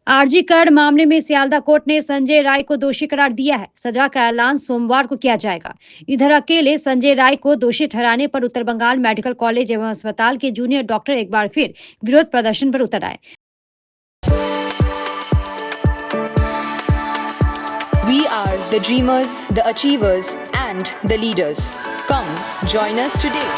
RG कांड मामले में सियालदा कोर्ट ने संजय राय को दोषी करार दिया है। सजा का ऐलान सोमवार को किया जाएगा। इधर अकेले संजय राय को दोषी ठहराने पर उत्तर बंगाल मेडिकल कॉलेज एवं अस्पताल के जूनियर डॉक्टर एक बार फिर विरोध प्रदर्शन पर उतर आए। We are the dreamers, the achievers, and the leaders. Come, join us today.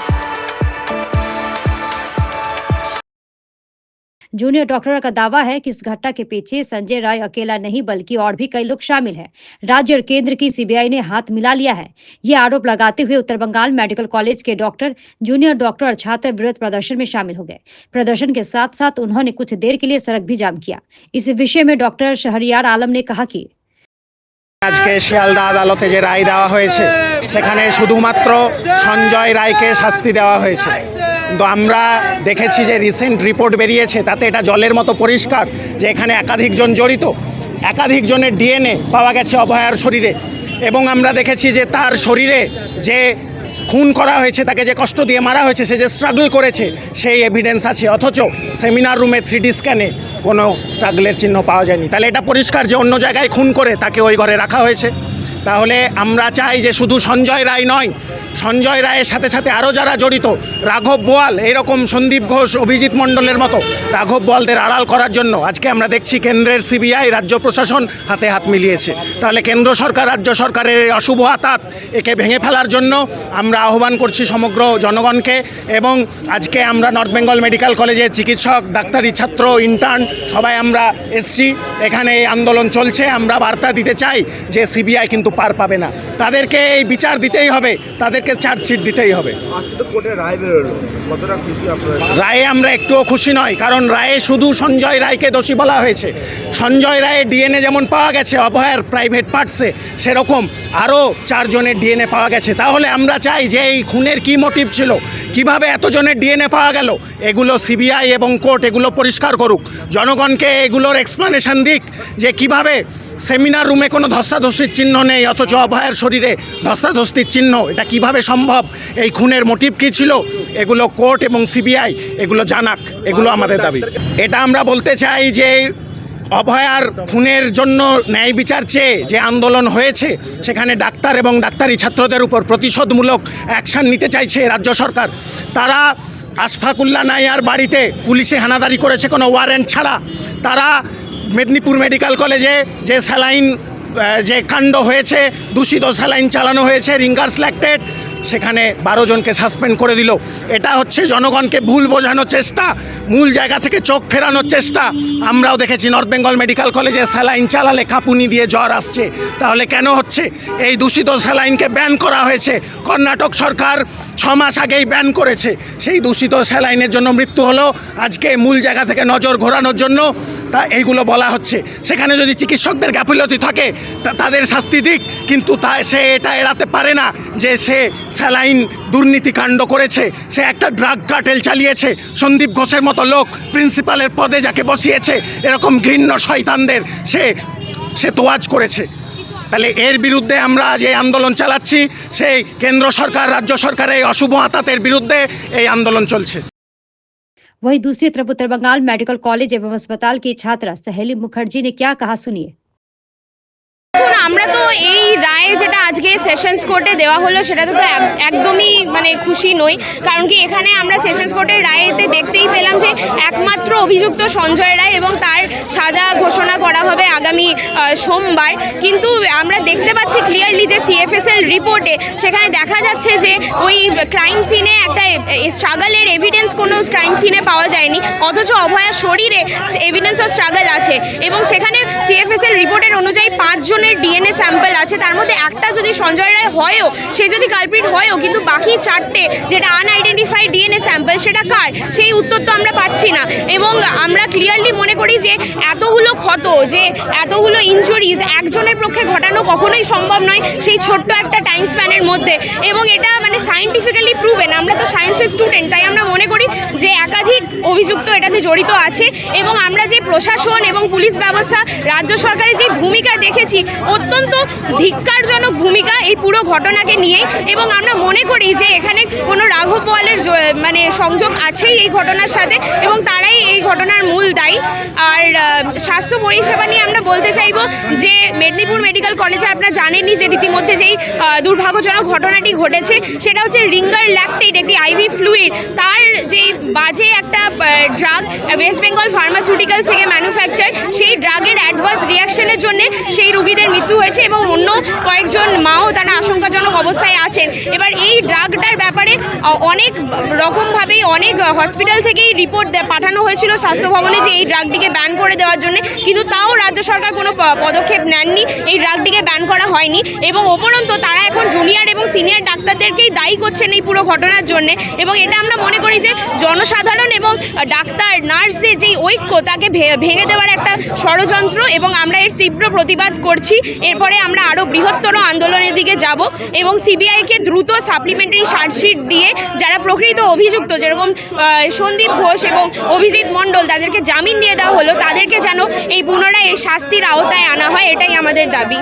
Junior doctor का दावा है कि इस घटना के पीछे संजय राय अकेला नहीं बल्कि और भी कई लोग शामिल हैं। राज्य और केंद्र की सीबीआई ने हाथ मिला लिया है। ये आरोप लगाते हुए उत्तर बंगाल मेडिकल कॉलेज के डॉक्टर, जूनियर डॉक्टर और छात्र विरोध प्रदर्शन में शामिल हो गए। प्रदर्शन के साथ साथ उन्होंने कुछ देर के लिए सड़क भी जाम किया। इस विषय में डॉक्टर शहरियार आलम ने कहा कि আজকে শিয়ালদা আদালতে যে রায় দেওয়া হয়েছে সেখানে শুধুমাত্র সঞ্জয় রায়কে শাস্তি দেওয়া হয়েছে, কিন্তু আমরা দেখেছি যে রিসেন্ট রিপোর্ট বেরিয়েছে তাতে এটা জলের মতো পরিষ্কার যে এখানে একাধিকজন জড়িত, একাধিকজনের ডিএনএ পাওয়া গেছে অভয়ার শরীরে, এবং আমরা দেখেছি যে তার শরীরে যে খুন করা হয়েছে, তাকে যে কষ্ট দিয়ে মারা হয়েছে, সে যে স্ট্রাগল করেছে সেই এভিডেন্স আছে, অথচ সেমিনার রুমে 3D স্ক্যানে কোনো স্ট্রাগলের চিহ্ন পাওয়া যায়নি। তাহলে এটা পরিষ্কার যে অন্য জায়গায় খুন করে তাকে ওই ঘরে রাখা হয়েছে। তাহলে আমরা চাই যে শুধু সঞ্জয় রায় নয়, সঞ্জয় রায়ের সাথে সাথে আরও যারা জড়িত, রাঘব বোয়াল, এরকম সন্দীপ ঘোষ, অভিজিৎ মণ্ডলের মতো রাঘব বোয়ালদের আড়াল করার জন্য আজকে আমরা দেখছি কেন্দ্রের সিবিআই, রাজ্য প্রশাসন হাতে হাত মিলিয়েছে। তাহলে কেন্দ্র সরকার, রাজ্য সরকারের অশুভ আতাত একে ভেঙে ফেলার জন্য আমরা আহ্বান করছি সমগ্র জনগণকে। এবং আজকে আমরা নর্থ বেঙ্গল মেডিকেল কলেজের চিকিৎসক, ডাক্তারি ছাত্র, ইন্টার্ন সবাই আমরা এসছি, এখানে এই আন্দোলন চলছে। আমরা বার্তা দিতে চাই যে সিবিআই কিন্তু পার পাবে না, তাদেরকে এই বিচার দিতেই হবে, তাদেরকে চার্জশিট দিতেই হবে। আজকে তো কোর্টে রায় বেরোলো, কতটা খুশি আপনারা? রায়ে আমরা একটুও খুশি নয়, কারণ রায়ে শুধু সঞ্জয় রায়কে দোষী বলা হয়েছে। সঞ্জয় রায়ের ডিএনএ যেমন পাওয়া গেছে অভয়ার প্রাইভেট পার্টসে, সেরকম আরও 4 জনের ডিএনএ পাওয়া গেছে। তাহলে আমরা চাই যে এই খুনের কী মোটিভ ছিল, কিভাবে এতজনের ডিএনএ পাওয়া গেল, এগুলো সিবিআই এবং কোর্ট এগুলো পরিষ্কার করুক, জনগণকে এগুলোর এক্সপ্লানেশন দিক যে কিভাবে সেমিনার রুমে কোনো ধস্তাধস্তির চিহ্ন নেই অথচ অভয়ের শরীরে ধস্তাধস্তির চিহ্ন, এটা কিভাবে সম্ভব, এই খুনের মোটিভ কী ছিল, এগুলো কোর্ট এবং সিবিআই এগুলো জানাক, এগুলো আমাদের দাবি। এটা আমরা বলতে চাই যে অভয়ার খুনের জন্য ন্যায় বিচার চেয়ে যে আন্দোলন হয়েছে, সেখানে ডাক্তার এবং ডাক্তারি ছাত্রদের উপর প্রতিশোধমূলক অ্যাকশান নিতে চাইছে রাজ্য সরকার। তারা আশফাকুল্লাহ নাইয়ার বাড়িতে পুলিশে হানাদারি করেছে কোনো ওয়ারেন্ট ছাড়া। তারা মেদিনীপুর মেডিকেল কলেজে যে স্যালাইন যে কাণ্ড হয়েছে, দূষিত স্যালাইন চালানো হয়েছে, রিঙ্গার সিলেক্টেড, সেখানে 12 জনকে সাসপেন্ড করে দিল। এটা হচ্ছে জনগণকে ভুল বোঝানোর চেষ্টা, মূল জায়গা থেকে চোখ ফেরানোর চেষ্টা। আমরাও দেখেছি নর্থ বেঙ্গল মেডিকেল কলেজে স্যালাইন চালালে কাঁপুনি দিয়ে জ্বর আসছে। তাহলে কেন হচ্ছে? এই দূষিত স্যালাইনকে ব্যান করা হয়েছে, কর্ণাটক সরকার 6 মাস আগেই ব্যান করেছে। সেই দূষিত স্যালাইনের জন্য মৃত্যু হলো, আজকে মূল জায়গা থেকে নজর ঘোরানোর জন্য তা এইগুলো বলা হচ্ছে। সেখানে যদি চিকিৎসকদের গাফিলতি থাকে তাদের শাস্তি দিক, কিন্তু সে এটা এড়াতে পারে না যে সে স্যালাইন দুর্নীতিকাণ্ড করেছে, সে একটা ড্রাগ কার্টেল চালিয়েছে। সন্দীপ ঘোষের মতো লোক প্রিন্সিপালের পদে যাকে বসিয়েছে, এরকম ঘৃণ্য শয়তানদের সে তোয়াজ করেছে। তাহলে এর বিরুদ্ধে আমরা যে আন্দোলন চালাচ্ছি, সেই কেন্দ্র সরকার, রাজ্য সরকারের এই অশুভ আতাতের বিরুদ্ধে এই আন্দোলন চলছে। वहीं दूसरी तरफ उत्तर बंगाल मेडिकल कॉलेज एवं अस्पताल की छात्रा सहेली मुखर्जी ने क्या कहा, सुनिए। আমরা তো এই রায় যেটা আজকে সেশনস কোর্টে দেওয়া হলো সেটাতে তো একদমই খুশি নই, কারণ কি এখানে আমরা সেশনস কোর্টের রায়েতে দেখতেই পেলাম যে একমাত্র অভিযুক্ত সঞ্জয় রায় এবং তার সাজা ঘোষণা করা হবে আগামী সোমবার। কিন্তু আমরা দেখতে পাচ্ছি ক্লিয়ারলি যে সিএফএসএল রিপোর্টে সেখানে দেখা যাচ্ছে যে ওই ক্রাইম সিনে একটা স্ট্রাগলের এভিডেন্স কোনো ক্রাইম সিনে পাওয়া যায়নি, অথচ অভয়ার শরীরে এভিডেন্স অফ স্ট্রাগল আছে। এবং সেখানে সিএফএসএল রিপোর্টের অনুযায়ী 5 জনের ডিএনএ স্যাম্পল আছে, তার মধ্যে একটা যদি সঞ্জয় রায় হয়ও, সে যদি কালপ্রিট হয়ও, কিন্তু বাকি 4টে যেটা আনআইডেন্টিফাইড ডিএনএ স্যাম্পল সেটা কার, সেই উত্তর তো আমরা পাচ্ছি না। এবং আমরা ক্লিয়ারলি মনে করি যে এতগুলো ক্ষত, যে এতগুলো ইনজুরিজ একজনের পক্ষে ঘটানো কখনোই সম্ভব নয় সেই ছোট্ট একটা টাইম স্প্যানের মধ্যে। এবং এটা সায়েন্টিফিক্যালি প্রুভেন, আমরা তো সায়েন্সের স্টুডেন্ট, তাই আমরা মনে করি যে একাধিক অভিযুক্ত এটাতে জড়িত আছে। এবং আমরা যে প্রশাসন এবং পুলিশ ব্যবস্থা, রাজ্য সরকারের যে ভূমিকা দেখেছি, অত্যন্ত ধিক্কারজনক ভূমিকা এই পুরো ঘটনাকে নিয়ে। এবং আমরা মনে করি যে এখানে কোনো রাঘব বোয়ালের সংযোগ আছেই এই ঘটনার সাথে, এবং তারাই এই ঘটনার মূল দায়ী। আর স্বাস্থ্য পরিষেবা নিয়ে আমরা বলতে চাইবো যে মেদিনীপুর মেডিকেল কলেজে আপনারা জানেনই যে রীতিমধ্যে যেই দুর্ভাগ্যজনক ঘটনাটি ঘটেছে সেটা হচ্ছে রিঙ্গার ল্যাকটেট, একটি আইভি ফ্লুইড, তার যেই বাজে একটা ড্রাগ ওয়েস্ট বেঙ্গল ফার্মাসিউটিক্যালস থেকে ম্যানুফ্যাকচার, সেই ড্রাগের অ্যাডভার্স রিয়াকশনের জন্য সেই রোগীদের মৃত্যু হয়েছে এবং অন্য কয়েকজন মাও তারা আশঙ্কাজনক অবস্থায় আছেন। এবার এই ড্রাগটার ব্যাপারে অনেক রকমভাবেই অনেক হসপিটাল থেকেই রিপোর্ট পাঠানো হয়েছিল স্বাস্থ্য ভবনে যে এই ড্রাগটিকে ব্যান করে দেওয়ার জন্য, কিন্তু তাও রাজ্য সরকার কোনো পদক্ষেপ নেননি, এই ড্রাগটিকে ব্যান করা হয়নি এবং উপরন্তু তারা এখন জুনিয়র এবং সিনিয়র ডাক্তারদেরকেই দায়ী করছেন এই পুরো ঘটনার জন্য। এবং এটা আমরা মনে করি যে জনসাধারণ এবং ডাক্তার নার্সদের যেই ঐক্য তাকে ভেঙে দেওয়ার একটা ষড়যন্ত্র, এবং আমরা এর তীব্র প্রতিবাদ করছি। এরপরে আমরা আরও বৃহত্তর আন্দোলনের দিকে যাব এবং সিবিআইকে দ্রুত সাপ্লিমেন্টারি চার্জশিট দিয়ে যারা প্রকৃত অভিযুক্ত, যেরকম সন্দীপ ঘোষ এবং অভিজিৎ মণ্ডল, তাদেরকে জামিন দিয়ে দেওয়া হলো, তাদেরকে যেন এই পুনরায় এই শাস্তির আওতায় আনা হয়, এটাই আমাদের দাবি।